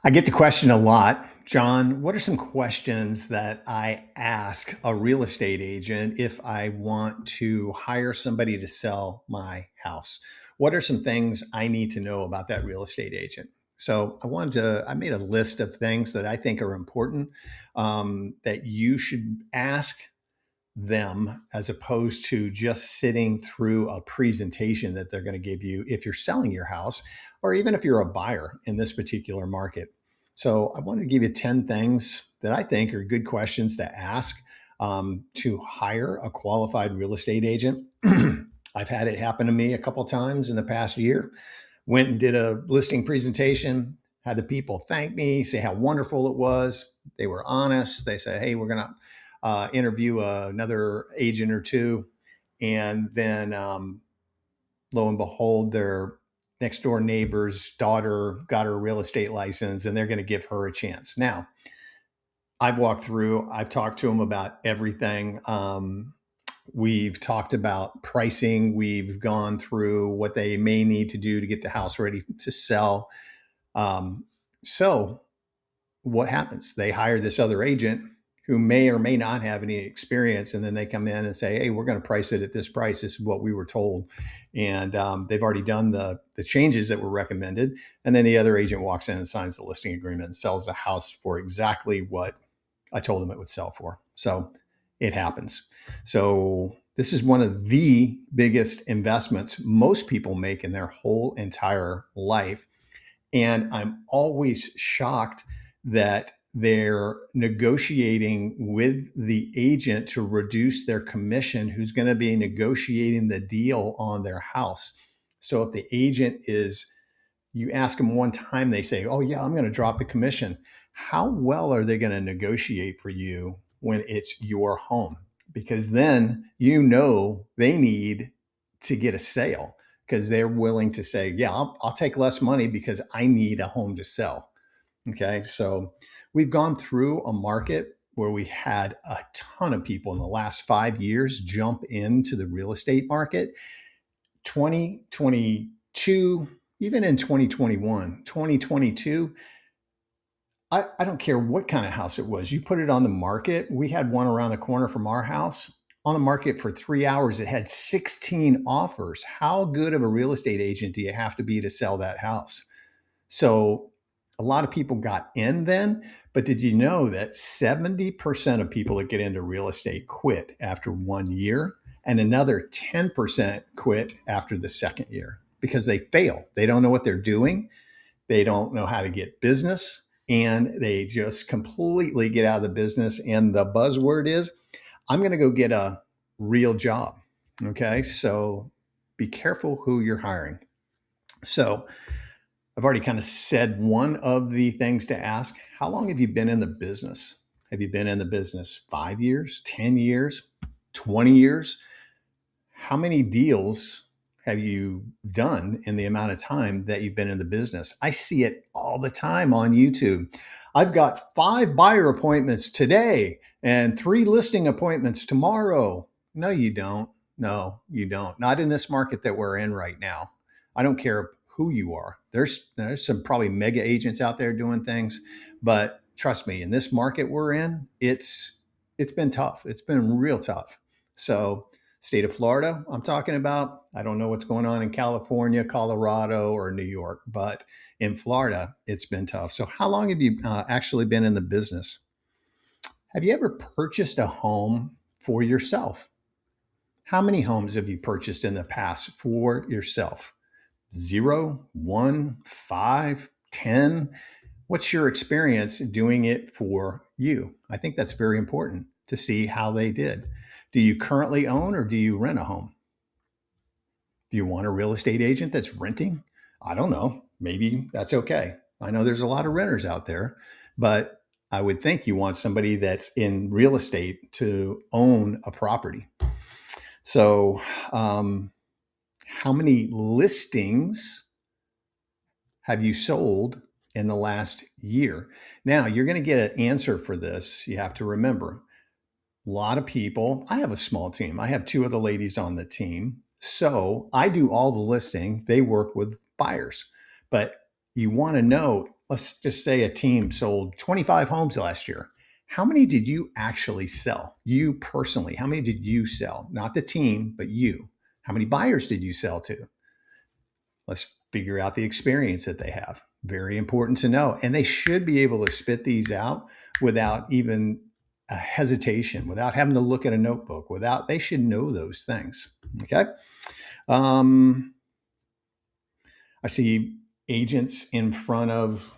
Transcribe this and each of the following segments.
I get the question a lot, John. What are some questions that I ask a real estate agent if I want to hire somebody to sell my house? What are some things I need to know about that real estate agent? I made a list of things that I think are important that you should ask them as opposed to just sitting through a presentation that they're going to give you if you're selling your house or even if you're a buyer in this particular market. So I wanted to give you 10 things that I think are good questions to ask to hire a qualified real estate agent. I've had it happen to me a couple of times in the past year. Went and did a listing presentation, had the people thank me, say how wonderful it was. They were honest. They said, hey, we're going to interview another agent or two. And then lo and behold, their next door neighbor's daughter got her real estate license and they're going to give her a chance. Now, I've talked to them about everything. We've talked about pricing. We've gone through what they may need to do to get the house ready to sell. Um, so, what happens? They hire this other agent who may or may not have any experience, and then they come in and say, "Hey, we're going to price it at this price. This is what we were told," and they've already done the changes that were recommended. And then the other agent walks in and signs the listing agreement and sells the house for exactly what I told them it would sell for. So it happens. So this is one of the biggest investments most people make in their whole entire life. And I'm always shocked that they're negotiating with the agent to reduce their commission, who's going to be negotiating the deal on their house. So if the agent is, you ask them one time, they say, oh, yeah, I'm going to drop the commission. How well are they going to negotiate for you when it's your home? Because then you know they need to get a sale because they're willing to say, yeah, I'll take less money because I need a home to sell. Okay. So we've gone through a market where we had a ton of people in the last 5 years jump into the real estate market. 2022, even in 2021, 2022, I don't care what kind of house it was. You put it on the market. We had one around the corner from our house on the market for 3 hours. It had 16 offers. How good of a real estate agent do you have to be to sell that house? So a lot of people got in then, but did you know that 70% of people that get into real estate quit after 1 year and another 10% quit after the second year because they fail? They don't know what they're doing. They don't know how to get business and they just completely get out of the business. And the buzzword is, I'm going to go get a real job. Okay. So be careful who you're hiring. So I've already kind of said one of the things to ask. How long have you been in the business? Have you been in the business 5 years, 10 years, 20 years? How many deals have you done in the amount of time that you've been in the business? I see it all the time on YouTube. I've got 5 buyer appointments today and 3 listing appointments tomorrow. No, you don't. No, you don't. Not in this market that we're in right now. I don't care who you are. There's some probably mega agents out there doing things, but trust me, in this market we're in, it's been tough. It's been real tough. So state of Florida, I'm talking about. I don't know what's going on in California, Colorado, or New York, but in Florida, it's been tough. So, how long have you actually been in the business? Have you ever purchased a home for yourself? How many homes have you purchased in the past for yourself? 0, 1, 5, 10? What's your experience doing it for you? I think that's very important to see how they did. Do you currently own or do you rent a home? Do you want a real estate agent that's renting? I don't know. Maybe that's okay. I know there's a lot of renters out there, but I would think you want somebody that's in real estate to own a property. So, how many listings have you sold in the last year? Now, you're going to get an answer for this. You have to remember a lot of people. I have a small team. I have 2 of the ladies on the team. So I do all the listing. They work with buyers. But you want to know let's just say a team sold 25 homes last year. How many did you actually sell? You personally, how many did you sell? Not the team, but you. How many buyers did you sell to? Let's figure out the experience that they have. Very important to know. And they should be able to spit these out without even a hesitation, without having to look at a notebook, they should know those things. Okay. Um, I see agents in front of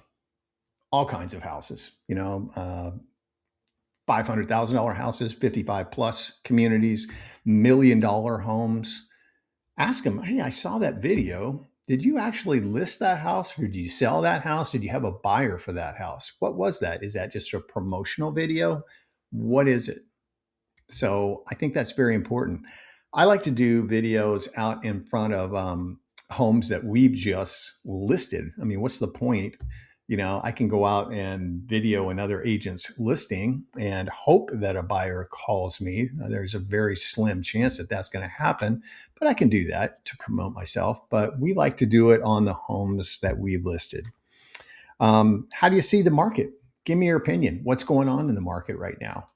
all kinds of houses, $500,000 houses, 55 plus communities, $1 million homes. Ask them, hey, I saw that video. Did you actually list that house or did you sell that house? Did you have a buyer for that house? What was that? Is that just a promotional video? What is it? So I think that's very important. I like to do videos out in front of homes that we've just listed. I mean, what's the point? I can go out and video another agent's listing and hope that a buyer calls me. There's a very slim chance that that's going to happen, but I can do that to promote myself. But we like to do it on the homes that we've listed. How do you see the market? Give me your opinion. What's going on in the market right now?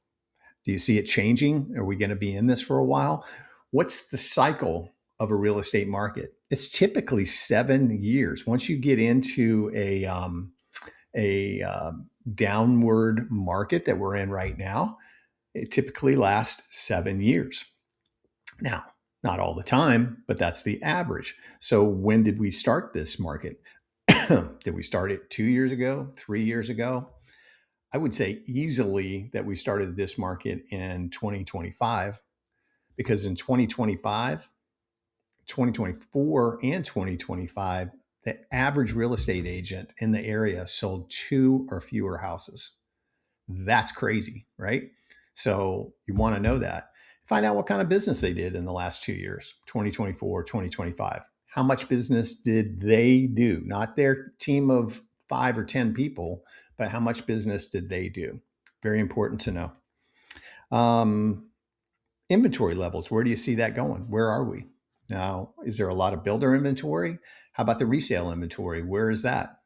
Do you see it changing? Are we going to be in this for a while? What's the cycle of a real estate market? It's typically 7 years. Once you get into a downward market that we're in right now, it typically lasts 7 years. Now, not all the time, but that's the average. So when did we start this market? Did we start it 2 years ago, 3 years ago? I would say easily that we started this market in 2025, because in 2025, 2024, and 2025, the average real estate agent in the area sold 2 or fewer houses. That's crazy, right? So you want to know that. Find out what kind of business they did in the last 2 years, 2024, 2025. How much business did they do? Not their team of 5 or 10 people, but how much business did they do? Very important to know. Inventory levels, where do you see that going? Where are we? Now, is there a lot of builder inventory? How about the resale inventory? Where is that?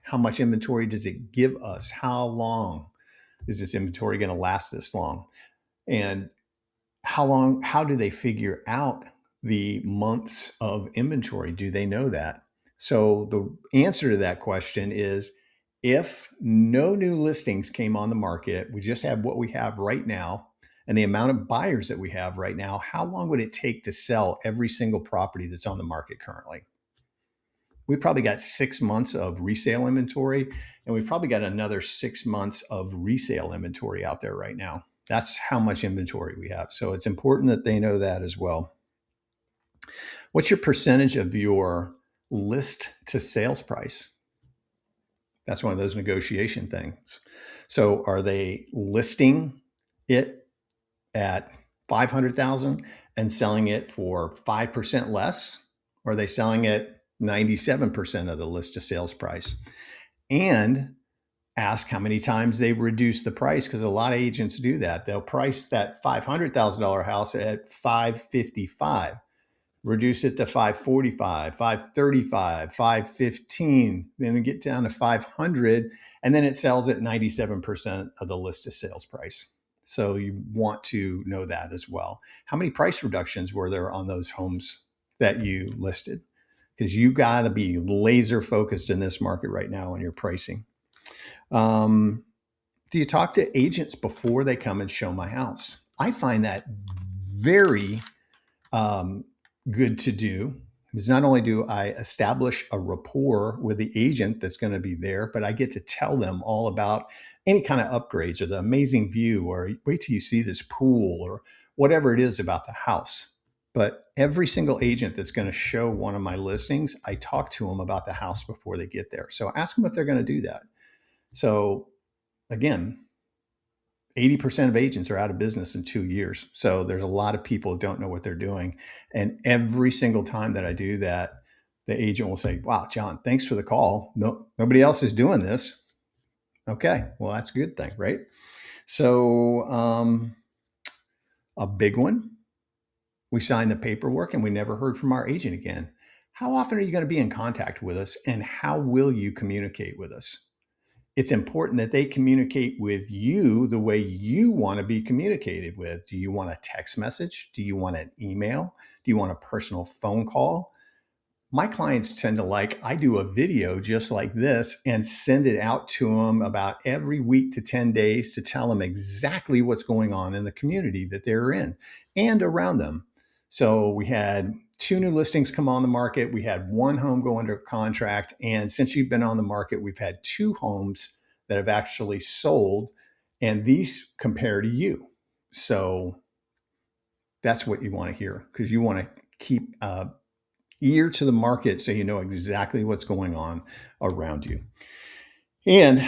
How much inventory does it give us? How long is this inventory going to last this long? And how do they figure out the months of inventory? Do they know that? So the answer to that question is, if no new listings came on the market, we just have what we have right now, and the amount of buyers that we have right now, how long would it take to sell every single property that's on the market currently? We probably got 6 months of resale inventory, and we've probably got another 6 months of resale inventory out there right now. That's how much inventory we have. So it's important that they know that as well. What's your percentage of your list to sales price? That's one of those negotiation things. So are they listing it at 500,000 and selling it for 5% less? Or are they selling it 97% of the list to sales price? And ask how many times they reduce the price, because a lot of agents do that. They'll price that $500,000 house at $555, reduce it to $545, $535, $515, then get down to $500, and then it sells at 97% of the list of sales price. So you want to know that as well. How many price reductions were there on those homes that you listed? Because you got to be laser focused in this market right now on your pricing. Do you talk to agents before they come and show my house? I find that very good to do, because not only do I establish a rapport with the agent that's going to be there, but I get to tell them all about any kind of upgrades or the amazing view, or wait till you see this pool, or whatever it is about the house. But every single agent that's going to show one of my listings, I talk to them about the house before they get there. So ask them if they're going to do that. So again, 80% of agents are out of business in 2 years. So there's a lot of people who don't know what they're doing. And every single time that I do that, the agent will say, wow, John, thanks for the call. No, nobody else is doing this. Okay, well, that's a good thing, right? So a big one, we signed the paperwork and we never heard from our agent again. How often are you going to be in contact with us, and how will you communicate with us? It's important that they communicate with you the way you want to be communicated with. Do you want a text message? Do you want an email? Do you want a personal phone call? My clients tend to like, I do a video just like this and send it out to them about every week to 10 days to tell them exactly what's going on in the community that they're in and around them. So we had 2 new listings come on the market. We had 1 home go under contract. And since you've been on the market, we've had 2 homes that have actually sold. And these compare to you. So that's what you want to hear, because you want to keep ear to the market so you know exactly what's going on around you. And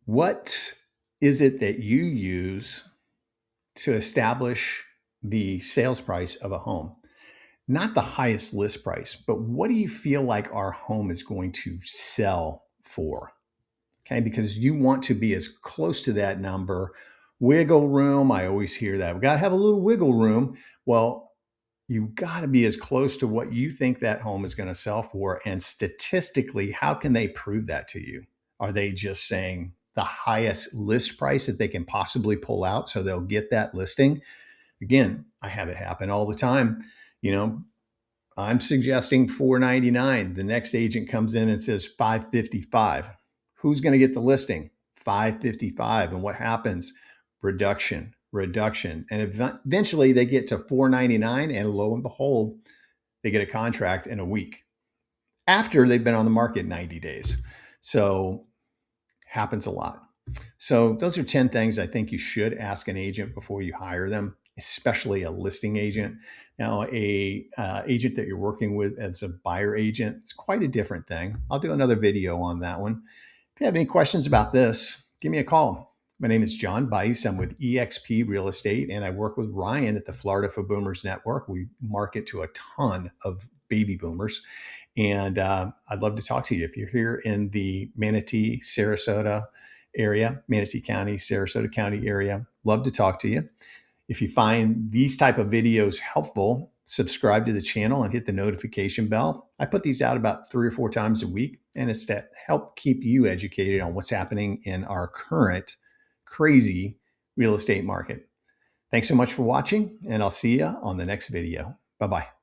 what is it that you use to establish the sales price of a home? Not the highest list price, but what do you feel like our home is going to sell for? Okay, because you want to be as close to that number. Wiggle room, I always hear that. We got to have a little wiggle room. Well, you got to be as close to what you think that home is going to sell for. And statistically, how can they prove that to you? Are they just saying the highest list price that they can possibly pull out so they'll get that listing? Again, I have it happen all the time. You know, I'm suggesting $499. The next agent comes in and says $555. Who's going to get the listing? $555. And what happens? Reduction. And eventually they get to $499, and lo and behold, they get a contract in a week after they've been on the market 90 days. So happens a lot. So those are 10 things I think you should ask an agent before you hire them, especially a listing agent. Now, a agent that you're working with as a buyer agent, it's quite a different thing. I'll do another video on that one. If you have any questions about this, give me a call. My name is John Bice. I'm with eXp Real Estate, and I work with Ryan at the Florida for Boomers Network. We market to a ton of baby boomers. And I'd love to talk to you. If you're here in the Manatee, Sarasota area, Manatee County, Sarasota County area, love to talk to you. If you find these type of videos helpful, subscribe to the channel and hit the notification bell. I put these out about 3 or 4 times a week, and it's to help keep you educated on what's happening in our current crazy real estate market. Thanks so much for watching, and I'll see you on the next video. Bye-bye.